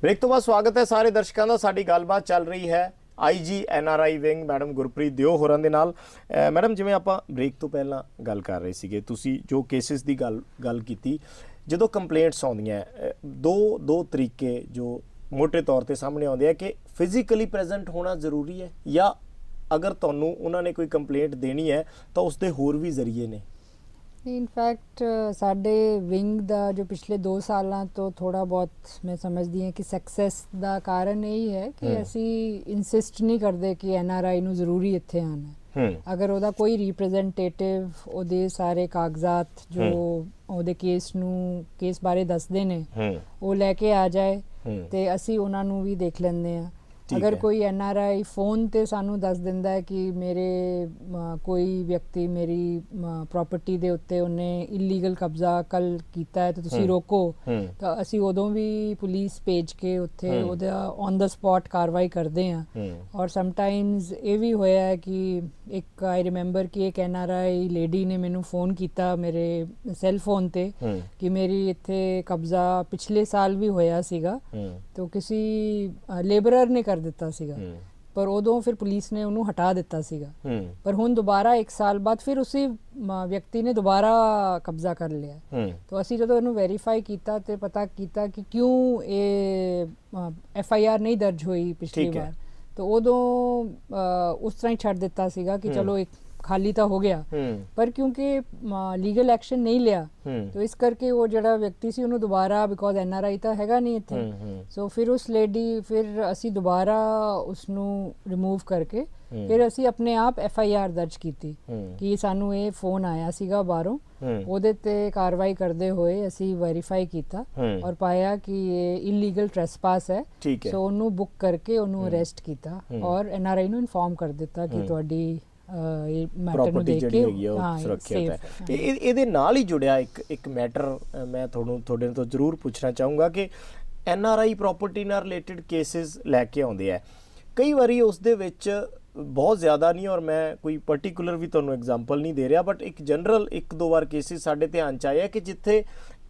Break तो बाद स्वागत है सारे दर्शकों का। साडी गलबात चल रही है IG NRI wing madam Gurpreet दिओ होरां दे नाल। मैडम जिवें आपां ब्रेक तो पहलां गल कर रहे सीगे, तुसीं जो केसिस दी गल कीती, जदों कंप्लेंट्स आउंदियां दो तरीके जो मोटे तौर ते सामने आउंदे आ कि फिजिकली प्रेजेंट होना जरूरी है या अगर तुहानूं उन्हां ने कोई कंप्लेंट देनी है तो उसदे होर भी जरिए ने। इनफैक्ट साडे विंग दा जो पिछले 2 सालां तो थोड़ा बहुत मैं समझदी हां कि सक्सैस दा कारण यही है कि असी इंसिस्ट नहीं करते कि NRI नूं जरूरी इत्थे आना है। अगर ਉਹਦਾ ਕੋਈ ਰਿਪਰੈਜ਼ੈਂਟੇਟਿਵ ਉਹਦੇ ਸਾਰੇ ਕਾਗਜ਼ਾਤ ਜੋ ਉਹਦੇ ਕੇਸ ਬਾਰੇ ਦੱਸਦੇ ਨੇ ਉਹ ਲੈ ਕੇ ਆ ਜਾਏ ਤੇ ਅਸੀਂ ਉਹਨਾਂ ਨੂੰ ਵੀ ਦੇਖ ਲੈਂਦੇ ਆ। अगर कोई NRI फोन ते सानू दस दिंदा है कि मेरे कोई व्यक्ति मेरी प्रॉपर्टी दे उत्ते उन्हें इलीगल कब्जा कल कीता है तो तुसी रोको, तो असी उदों भी पुलिस भेज के उत्थे उहदा ऑन द स्पॉट कार्रवाई करते हैं। और समटाइम्स ये भी होया है कि एक आई रिमेंबर कि एक NRI लेडी ने मैनू फोन किया मेरे सैल फोन ते कि मेरी इत्थे कब्जा पिछले साल भी होया सीगा, तो किसी लेबरर ने कर ਦਿੱਤਾ ਸੀਗਾ, पर उदों फिर पुलिस ने उन्होंने हटा दिता सीगा। पर हुण दोबारा 1 साल बाद फिर उसी व्यक्ति ने दोबारा कब्जा कर लिया। तो असी जो इन्हों वेरीफाई किया तो पता किया कि क्यों ये FIR नहीं दर्ज हुई पिछली बार, तो उदों उस तरह ही छड़ दिता सीगा कि चलो एक खाली तो हो गया, पर क्योंकि लीगल एक्शन नहीं लिया तो इस करके वो जड़ा व्यक्ति सी उन्होंने दोबारा बिकॉज NRI तो हैगा नहीं इत्थे, सो फिर उस लेडी फिर असी दोबारा उसनू रिमूव करके फिर असी अपने आप FIR दर्ज की कि सानू ये फोन आया सीगा बाहरों, ਉਹਦੇ ਤੇ कार्रवाई करते हुए असी वेरीफाई किया और पाया कि ये इलीगल ट्रेसपास है, सो ਉਹਨੂੰ बुक करके ਉਹਨੂੰ अरेस्ट किया और NRI ਨੂੰ इन्फॉर्म कर दिता कि ਤੁਹਾਡੀ प्रॉपर्टी जिहड़ी हैगी ਉਹ ਸੁਰੱਖਿਅਤ ਹੈ। ਇਹਦੇ ਨਾਲ ਹੀ ਜੁੜਿਆ ਇੱਕ ਮੈਟਰ ਮੈਂ ਤੁਹਾਡੇ ਤੋਂ ਜ਼ਰੂਰ ਪੁੱਛਣਾ ਚਾਹੂੰਗਾ ਕਿ NRI ਪ੍ਰੋਪਰਟੀ ਨਾਲ ਰਿਲੇਟਡ ਕੇਸਿਸ ਲੈ ਕੇ ਆਉਂਦੇ ਆ ਕਈ ਵਾਰੀ ਉਸ ਦੇ ਵਿੱਚ बहुत ज़्यादा नहीं, और मैं कोई पर्टिकुलर भी तुहानूं एग्जाम्पल नहीं दे रहा, बट एक जनरल 1-2 बार केसिस साडे ध्यान च आया कि जिथे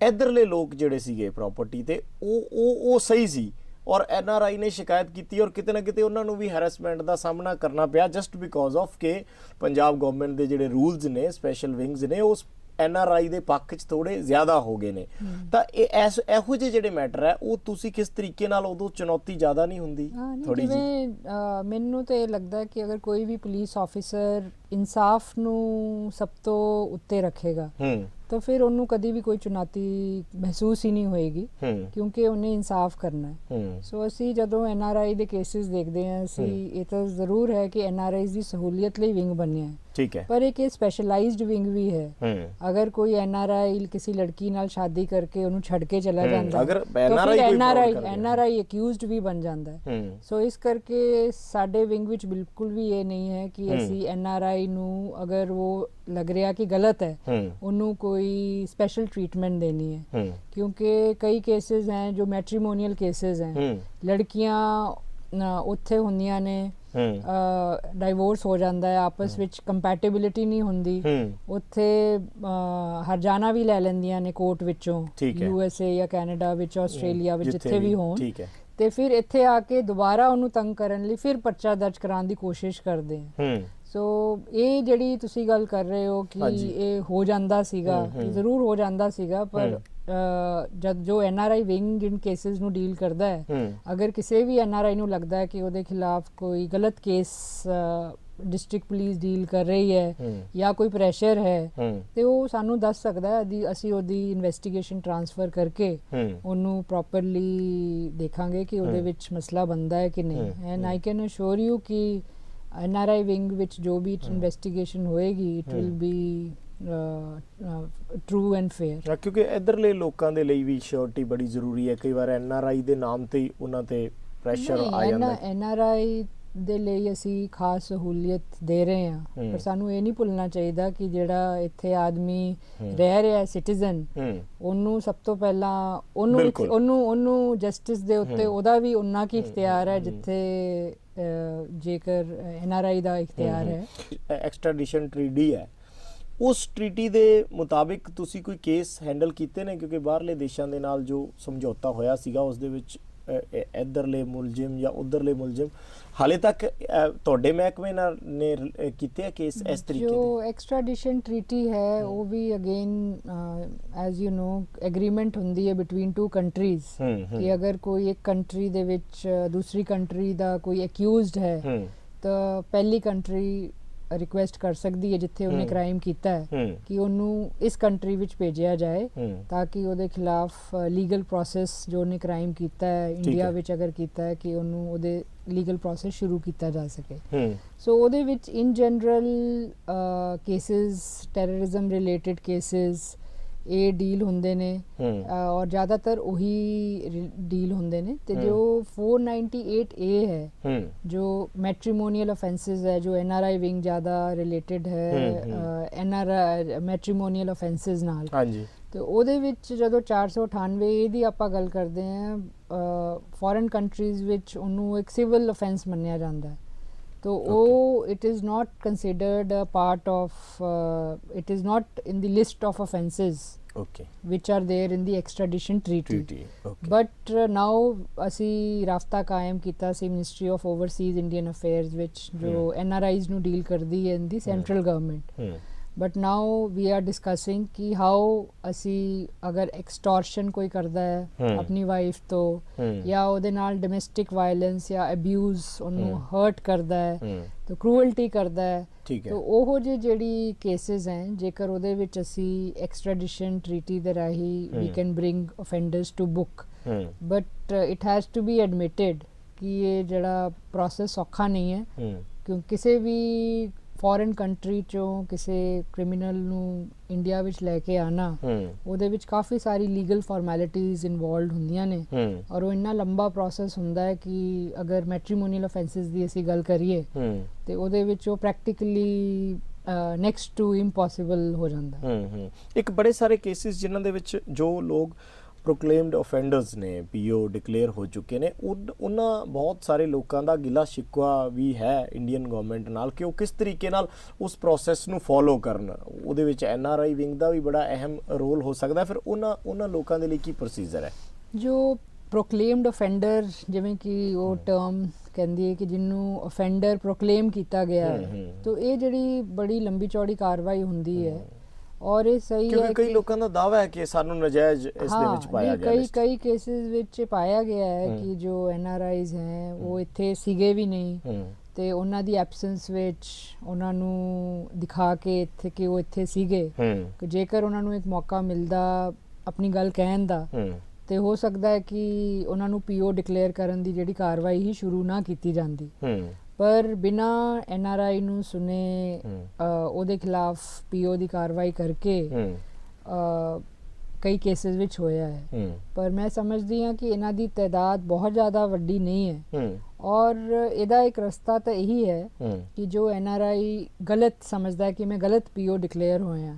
इधरले लोग जिहड़े सीगे प्रॉपर्टी ते ਉਹ सही सी और NRI ने शिकायत की और किते ना किते उन्होंने भी हैरेसमेंट का सामना करना पिया जस्ट बिकॉज ऑफ के पंजाब गवर्नमेंट के जिहड़े रूल्स ने स्पैशल विंग्स ने उस NRI ਦੇ ਪੱਖ 'ਚ ਥੋੜੇ ਜ਼ਿਆਦਾ ਹੋ ਗਏ ਨੇ। ਤਾਂ ਇਹੋ ਜਿਹੇ ਜਿਹੜੇ ਮੈਟਰ ਹੈ ਉਹ ਤੁਸੀਂ ਕਿਸ ਤਰੀਕੇ ਨਾਲ ਉਦੋਂ ਚੁਣੌਤੀ ਜ਼ਿਆਦਾ ਨਹੀਂ ਹੁੰਦੀ ਥੋੜੀ ਜਿਹੀ? ਮੈਨੂੰ ਤਾਂ ਇਹ ਲੱਗਦਾ ਕਿ ਅਗਰ ਕੋਈ ਵੀ ਪੁਲਿਸ ਆਫਿਸਰ ਇਨਸਾਫ ਨੂੰ ਸਭ ਤੋਂ ਉੱਤੇ ਰੱਖੇਗਾ तो फिर उन्होंने कभी भी कोई चुनौती महसूस ही नहीं होएगी क्योंकि उन्हें इंसाफ करना है। सो असी जदों NRI दे केसेस देखते हैं असी ये तो जरूर है कि NRIs की सहूलियत लिए विंग बने हैं, ठीक है, पर एक स्पेशलाइज्ड विंग भी है। अगर कोई NRI किसी लड़की नाल शादी करके उन्हें छड़ के चला जाता है तो फिर NRI एक्यूज्ड भी बन जाता है। सो इस करके साडे विंग विच बिल्कुल भी ये नहीं है कि असी NRI नू अगर वो लग रहा कि गलत है उन्होंने कोई स्पेशल ट्रीटमेंट देनी है, क्योंकि कई केसेस हैं जो मैट्रीमोनियल केसेस हैं, लड़कियां उत्थे हुंदियां ने डाइवोर्स हो जाता है, आपस विच कंपैटिबिलिटी नहीं हुंदी, उत्थे हरजाना भी ले लैंदियां ने कोर्ट विचों USA या कैनेडा विच आस्ट्रेलिया विच जिथे भी होण, ते फिर इत्थे आके दोबारा उन्होंने तंग करन लई फिर पर्चा दर्ज कराने की कोशिश करते हैं। सो ये जिहड़ी तुसी गल कर रहे हो कि ये हो जांदा सीगा, जरूर हो जांदा सीगा, पर जब जो NRI विंग इन केसेस नू डील करता है अगर किसी भी NRI नू लगता है कि उहदे खिलाफ कोई गलत केस डिस्ट्रिक्ट पुलिस डील कर रही है या कोई प्रेशर है तो वो सानू दस सकता है, असी उहदी इन्वेस्टिगेशन ट्रांसफर करके उन्होंने प्रॉपरली देखांगे कि उहदे विच मसला बनता है कि नहीं। And I can assure you कि NRI विंग विच जो भी इन्वेस्टिगेशन होएगी it will be true and fair, क्योंकि इधरले लोगों के लिए भी श्योरिटी बड़ी जरूरी है। कई बार NRI ਦੇ ਨਾਮ ਤੇ ਹੀ ਉਹਨਾਂ ਤੇ ਪ੍ਰੈਸ਼ਰ ਆ ਜਾਂਦਾ ਹੈ। NRI ਦੇ ਲਈ ਅਸੀਂ ਖਾਸ ਸਹੂਲੀਅਤ ਦੇ ਰਹੇ ਹਾਂ, ਪਰ ਸਾਨੂੰ ਇਹ ਨਹੀਂ ਭੁੱਲਣਾ ਚਾਹੀਦਾ ਕਿ ਜਿਹੜਾ ਇੱਥੇ ਆਦਮੀ ਰਹਿ ਰਿਹਾ ਸਿਟੀਜ਼ਨ ਉਹਨੂੰ ਸਭ ਤੋਂ ਪਹਿਲਾਂ ਉਹਨੂੰ ਜਸਟਿਸ ਦੇ ਉੱਤੇ ਉਹਦਾ ਵੀ ਉਨਾ ਕੀ ਇਖਤਿਆਰ ਹੈ ਜਿੱਥੇ ਜੇਕਰ NRI ਦਾ ਇਖਤਿਆਰ ਹੈ। ਐਕਸਟ੍ਰੈਡੀਸ਼ਨ ਟ੍ਰੀਟੀ ਹੈ, उस ट्रीटी के मुताबिक तुसी कोई केस हैंडल किए ने? क्योंकि बाहरले देशों के नाल जो समझौता होया सीगा उस दे विच ਇੱਧਰਲੇ ਮੁਲਜ਼ਮ ਜਾਂ ਉੱਧਰਲੇ ਮੁਲਜ਼ਮ ਹਾਲੇ ਤੱਕ ਤੁਹਾਡੇ ਮਹਿਕਮੇ ਨਾਲ ਨੇ ਕੀਤੇ ਆ ਕੇਸ ਇਸ ਤਰੀਕੇ ਦੇ? ਜੋ ਐਕਸਟ੍ਰਾਡੀਸ਼ਨ ਟ੍ਰੀਟੀ ਹੈ ਉਹ ਵੀ again as you know agreement ਹੁੰਦੀ ਹੈ ਬਿਟਵੀਨ ਟੂ ਕੰਟਰੀਜ਼ ਕਿ ਅਗਰ ਕੋਈ ਇੱਕ ਕੰਟਰੀ ਦੇ ਵਿੱਚ ਦੂਸਰੀ ਕੰਟਰੀ ਦਾ ਕੋਈ ਅਕਿਊਜ਼ਡ ਹੈ ਤਾਂ ਪਹਿਲੀ ਕੰਟਰੀ ਰਿਕੁਐਸਟ ਕਰ ਸਕਦੀ ਹੈ ਜਿੱਥੇ ਉਹਨੇ ਕ੍ਰਾਈਮ ਕੀਤਾ ਹੈ ਕਿ ਉਹਨੂੰ ਇਸ ਕੰਟਰੀ ਵਿੱਚ ਭੇਜਿਆ ਜਾਏ ਤਾਂ ਕਿ ਉਹਦੇ ਖਿਲਾਫ ਲੀਗਲ ਪ੍ਰੋਸੈਸ ਜੋ ਉਹਨੇ ਕ੍ਰਾਈਮ ਕੀਤਾ ਹੈ ਇੰਡੀਆ ਵਿੱਚ ਅਗਰ ਕੀਤਾ ਹੈ ਕਿ ਉਹਨੂੰ ਉਹਦੇ ਲੀਗਲ ਪ੍ਰੋਸੈਸ ਸ਼ੁਰੂ ਕੀਤਾ ਜਾ ਸਕੇ। ਸੋ ਉਹਦੇ ਵਿੱਚ in general cases terrorism related cases ਇਹ ਡੀਲ ਹੁੰਦੇ ਨੇ ਔਰ ਜ਼ਿਆਦਾਤਰ ਉਹੀ ਡੀਲ ਹੁੰਦੇ ਨੇ ਤੇ ਜੋ 498A ਹੈ ਜੋ ਮੈਟਰੀਮੋਨੀਅਲ ਅਫੈਂਸਸ ਹੈ ਜੋ NRI ਵਿੰਗ ਜ਼ਿਆਦਾ ਰਿਲੇਟਡ ਹੈ NRI ਮੈਟਰੀਮੋਨੀਅਲ ਅਫੈਂਸਸ ਨਾਲ ਤੇ ਉਹਦੇ ਵਿੱਚ ਜਦੋਂ 498A ਦੀ ਆਪਾਂ ਗੱਲ ਕਰਦੇ ਹਾਂ ਫੋਰਨ ਕੰਟਰੀਜ਼ ਵਿੱਚ ਉਹਨੂੰ ਇੱਕ ਸਿਵਲ ਅਫੈਂਸ ਮੰਨਿਆ ਜਾਂਦਾ ਹੈ तो it is not considered a part of it is not in the list of offences which are there in the extradition treaty. But now ਅਸੀਂ ਰਾਬਤਾ ਕਾਇਮ ਕੀਤਾ ਸੀ ministry of overseas Indian affairs ਵਿੱਚ ਜੋ NRIs ਨੂੰ ਡੀਲ ਕਰਦੀ ਹੈ in the central government but now we are discussing कि हाउ असी अगर एक्सटॉर्शन कोई करता है अपनी वाइफ तो या ਉਹਦੇ ਨਾਲ ਡੋਮੈਸਟਿਕ ਵਾਇਲੈਂਸ ਜਾਂ ਅਬਿਊਜ਼ ਉਹਨੂੰ ਹਰਟ ਕਰਦਾ ਹੈ तो क्रूअल्टी करता है तो ਉਹ ਜਿਹੜੀ ਕੇਸਿਸ ਹੈ ਜੇਕਰ ਉਹਦੇ ਵਿੱਚ ਅਸੀਂ ਐਕਸਟ੍ਰੈਡੀਸ਼ਨ ਟ੍ਰੀਟੀ ਦੇ ਰਾਹੀਂ ਵੀ can bring offenders to book but it has to be admitted ਕਿ ਇਹ ਜਿਹੜਾ ਪ੍ਰੋਸੈਸ ਔਖਾ ਨਹੀਂ ਹੈ ਕਿਉਂਕਿ ਕਿਸੇ ਵੀ ਫੋਰਨ ਕੰਟਰੀ ਚੋਂ ਕਿਸੇ ਕ੍ਰਿਮੀਨਲ ਨੂੰ ਇੰਡੀਆ ਵਿੱਚ ਲੈ ਕੇ ਆਣਾ ਉਹਦੇ ਵਿੱਚ ਕਾਫੀ ਸਾਰੀ ਲੀਗਲ ਫਾਰਮੈਲਿਟੀਜ਼ ਇਨਵੋਲਵਡ ਹੁੰਦੀਆਂ ਨੇ ਔਰ ਉਹ ਇੰਨਾ ਲੰਬਾ ਪ੍ਰੋਸੈਸ ਹੁੰਦਾ ਹੈ ਕਿ ਅਗਰ ਮੈਟਰੀਮੋਨੀਅਲ ਅਫੈਂਸਸ ਦੀ ਅਸੀਂ ਗੱਲ ਕਰੀਏ ਤੇ ਉਹਦੇ ਵਿੱਚ ਉਹ ਪ੍ਰੈਕਟੀਕਲੀ ਨੈਕਸਟ ਟੂ ਇੰਪੋਸੀਬਲ ਹੋ ਜਾਂਦਾ ਇੱਕ ਬੜੇ ਸਾਰੇ ਕੇਸਿਸ ਜਿਨ੍ਹਾਂ ਦੇ ਵਿੱਚ ਜੋ ਲੋਕ ਪ੍ਰੋਕਲੇਮਡ ਅਫੈਂਡਰਸ ਨੇ PO ਡਿਕਲੇਅਰ ਹੋ ਚੁੱਕੇ ਨੇ ਉਹਨਾਂ ਬਹੁਤ ਸਾਰੇ ਲੋਕਾਂ ਦਾ ਗਿਲਾ ਸ਼ਿਕਵਾ ਵੀ ਹੈ ਇੰਡੀਅਨ ਗਵਰਨਮੈਂਟ ਨਾਲ ਕਿ ਉਹ ਕਿਸ ਤਰੀਕੇ ਨਾਲ ਉਸ ਪ੍ਰੋਸੈਸ ਨੂੰ ਫੋਲੋ ਕਰਨ ਉਹਦੇ ਵਿੱਚ NRI ਵਿੰਗ ਦਾ ਵੀ ਬੜਾ ਅਹਿਮ ਰੋਲ ਹੋ ਸਕਦਾ ਫਿਰ ਉਹਨਾਂ ਲੋਕਾਂ ਦੇ ਲਈ ਕੀ ਪ੍ਰੋਸੀਜਰ ਹੈ ਜੋ ਪ੍ਰੋਕਲੇਮਡ ਅਫੈਂਡਰ ਜਿਵੇਂ ਕਿ ਉਹ ਟਰਮ ਕਹਿੰਦੀ ਹੈ ਕਿ ਜਿਹਨੂੰ ਅਫੈਂਡਰ ਪ੍ਰੋਕਲੇਮ ਕੀਤਾ ਗਿਆ ਹੈ ਤਾਂ ਇਹ ਜਿਹੜੀ ਬੜੀ ਲੰਬੀ ਚੌੜੀ ਕਾਰਵਾਈ ਹੁੰਦੀ ਹੈ ਔਰ ਇਹ ਸਹੀ ਹੈ ਕਿ ਕਈ ਲੋਕਾਂ ਦਾ ਦਾਅਵਾ ਹੈ ਕਿ ਸਾਨੂੰ ਨਜਾਇਜ਼ ਇਸ ਦੇ ਵਿੱਚ ਪਾਇਆ ਗਿਆ ਹੈ ਕਈ ਕੇਸਿਸ ਵਿੱਚ ਪਾਇਆ ਗਿਆ ਹੈ ਕਿ ਜੋ NRIs ਹੈ ਉਹ ਇੱਥੇ ਸੀਗੇ ਵੀ ਨਹੀਂ ਤੇ ਉਹਨਾਂ ਦੀ ਐਬਸੈਂਸ ਵਿੱਚ ਉਹਨਾਂ ਨੂੰ ਦਿਖਾ ਕੇ ਇੱਥੇ ਕਿ ਉਹ ਇੱਥੇ ਸੀਗੇ ਕਿ ਜੇਕਰ ਉਹਨਾਂ ਨੂੰ ਇੱਕ ਮੌਕਾ ਮਿਲਦਾ ਆਪਣੀ ਗੱਲ ਕਹਿਣ ਦਾ ਤੇ ਹੋ ਸਕਦਾ ਹੈ ਕਿ ਉਹਨਾਂ ਨੂੰ PO ਡਿਕਲੇਅਰ ਕਰਨ ਦੀ ਜਿਹੜੀ ਕਾਰਵਾਈ ਹੀ ਸ਼ੁਰੂ ਨਾ ਕੀਤੀ ਜਾਂਦੀ ਪਰ ਬਿਨਾ NRI ਨੂੰ ਸੁਨੇ ਉਹਦੇ ਖਿਲਾਫ PO ਦੀ ਕਾਰਵਾਈ ਕਰਕੇ ਕਈ ਕੇਸਿਸ ਵਿੱਚ ਹੋਇਆ ਹੈ ਪਰ ਮੈਂ ਸਮਝਦੀ ਹਾਂ ਕਿ ਇਹਨਾਂ ਦੀ ਤਾਦਾਦ ਬਹੁਤ ਜ਼ਿਆਦਾ ਵੱਡੀ ਨਹੀਂ ਹੈ ਔਰ ਇਹਦਾ ਇੱਕ ਰਸਤਾ ਤਾਂ ਇਹੀ ਹੈ ਕਿ ਜੋ NRI ਗਲਤ ਸਮਝਦਾ ਹੈ ਕਿ ਮੈਂ ਗਲਤ PO ਡਿਕਲੇਅਰ ਹੋਇਆ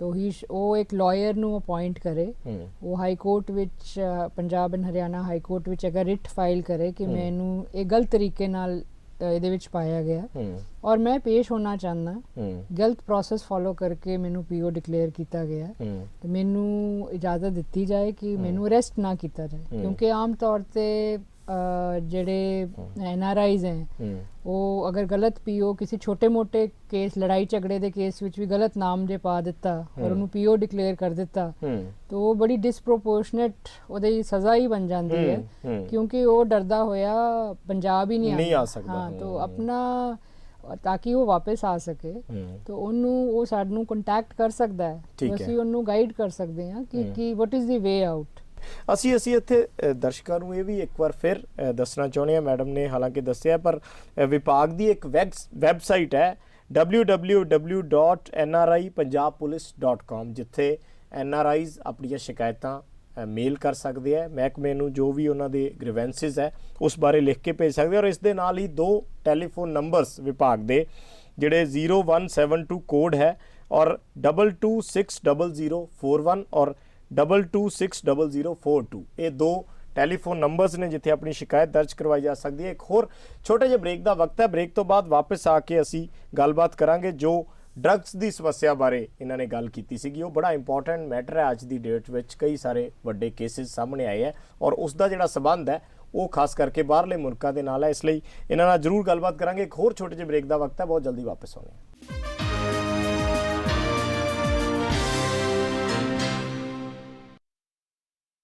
तो ਉਹ ਇੱਕ ਲਾਇਰ ਨੂੰ ਅਪਾਇੰਟ ਕਰੇ ਉਹ ਹਾਈ ਕੋਰਟ ਵਿੱਚ Punjab and Haryana high court ਵਿੱਚ ਅਗਰ ਰਿਟ ਫਾਈਲ ਕਰੇ ਕਿ ਮੈਨੂੰ ਇਹ ਗਲਤ ਤਰੀਕੇ ਨਾਲ ਇਹਦੇ ਵਿੱਚ ਪਾਇਆ ਗਿਆ ਔਰ ਮੈਂ ਪੇਸ਼ ਹੋਣਾ ਚਾਹੁੰਦਾ ਗਲਤ ਪ੍ਰੋਸੈਸ ਫੋਲੋ ਕਰਕੇ ਮੈਨੂੰ PO ਡਿਕਲੇਅਰ ਕੀਤਾ ਗਿਆ ਤੇ ਮੈਨੂੰ ਇਜਾਜ਼ਤ ਦਿੱਤੀ ਜਾਏ ਕਿ ਮੈਨੂੰ ਅਰੈਸਟ ਨਾ ਕੀਤਾ ਜਾਏ ਕਿਉਂਕਿ ਆਮ ਤੌਰ ਤੇ ਜਿਹੜੇ NRIs ਹੈ ਉਹ ਅਗਰ ਗਲਤ PO ਕਿਸੇ ਛੋਟੇ ਮੋਟੇ ਕੇਸ ਲੜਾਈ ਝਗੜੇ ਦੇ ਕੇਸ ਵਿੱਚ ਵੀ ਗਲਤ ਨਾਮ ਜੇ ਪਾ ਦਿੱਤਾ ਔਰ ਉਹਨੂੰ PO ਡਿਕਲੇਅਰ ਕਰ ਦਿੱਤਾ ਤਾਂ ਉਹ ਬੜੀ ਡਿਸਪ੍ਰੋਪੋਰਸ਼ਨੇਟ ਉਹਦੀ ਸਜ਼ਾ ਹੀ ਬਣ ਜਾਂਦੀ ਹੈ ਕਿਉਂਕਿ ਉਹ ਡਰਦਾ ਹੋਇਆ ਪੰਜਾਬ ਹੀ ਨਹੀਂ ਆ ਸਕਦਾ ਹਾਂ ਤਾਂ ਆਪਣਾ ਤਾਂ ਕਿ ਉਹ ਵਾਪਸ ਆ ਸਕੇ ਤਾਂ ਉਹਨੂੰ ਉਹ ਸਾਨੂੰ ਕੰਟੈਕਟ ਕਰ ਸਕਦਾ ਹੈ ਅਸੀਂ ਉਹਨੂੰ ਗਾਈਡ ਕਰ ਸਕਦੇ ਹਾਂ ਕਿ what is the way out ਅਸੀਂ ਇੱਥੇ ਦਰਸ਼ਕਾਂ ਨੂੰ ਇਹ ਵੀ ਇੱਕ ਵਾਰ ਫਿਰ ਦੱਸਣਾ ਚਾਹੁੰਦੇ ਹਾਂ ਮੈਡਮ ਨੇ ਹਾਲਾਂਕਿ ਦੱਸਿਆ ਪਰ ਵਿਭਾਗ ਦੀ ਇੱਕ ਵੈਬਸਾਈਟ ਹੈ www.nripunjabpolice.com ਜਿੱਥੇ NRIs ਆਪਣੀਆਂ ਸ਼ਿਕਾਇਤਾਂ ਮੇਲ ਕਰ ਸਕਦੇ ਆ ਮਹਿਕਮੇ ਨੂੰ ਜੋ ਵੀ ਉਹਨਾਂ ਦੇ ਗ੍ਰੀਵੈਂਸਿਸ ਹੈ ਉਸ ਬਾਰੇ ਲਿਖ ਕੇ ਭੇਜ ਸਕਦੇ ਔਰ ਇਸ ਦੇ ਨਾਲ ਹੀ 2 ਟੈਲੀਫੋਨ ਨੰਬਰਸ ਵਿਭਾਗ ਦੇ ਜਿਹੜੇ 0172 ਕੋਡ ਹੈ ਔਰ 22260041 ਔਰ 22260042 ਇਹ 2 ਟੈਲੀਫੋਨ ਨੰਬਰਸ ਨੇ ਜਿੱਥੇ ਆਪਣੀ ਸ਼ਿਕਾਇਤ ਦਰਜ ਕਰਵਾਈ ਜਾ ਸਕਦੀ ਹੈ ਇੱਕ ਹੋਰ ਛੋਟੇ ਜਿਹੇ ਬ੍ਰੇਕ ਦਾ ਵਕਤ ਹੈ ਬ੍ਰੇਕ ਤੋਂ ਬਾਅਦ ਵਾਪਸ ਆ ਕੇ ਅਸੀਂ ਗੱਲਬਾਤ ਕਰਾਂਗੇ ਜੋ ਡਰੱਗਸ ਦੀ ਸਮੱਸਿਆ ਬਾਰੇ ਇਹਨਾਂ ਨੇ ਗੱਲ ਕੀਤੀ ਸੀਗੀ ਉਹ ਬੜਾ ਇੰਪੋਰਟੈਂਟ ਮੈਟਰ ਹੈ ਅੱਜ ਦੀ ਡੇਟ ਵਿੱਚ ਕਈ ਸਾਰੇ ਵੱਡੇ ਕੇਸਿਸ ਸਾਹਮਣੇ ਆਏ ਹੈ ਔਰ ਉਸ ਦਾ ਜਿਹੜਾ ਸਬੰਧ ਹੈ ਉਹ ਖਾਸ ਕਰਕੇ ਬਾਹਰਲੇ ਮੁਲਕਾਂ ਦੇ ਨਾਲ ਹੈ। ਇਸ ਲਈ ਇਹਨਾਂ ਨਾਲ ਜ਼ਰੂਰ ਗੱਲਬਾਤ ਕਰਾਂਗੇ। ਇੱਕ ਹੋਰ ਛੋਟੇ ਜਿਹੇ ਬ੍ਰੇਕ ਦਾ ਵਕਤ ਹੈ, ਬਹੁਤ ਜਲਦੀ ਵਾਪਸ ਆਉਂਦੇ ਹਾਂ।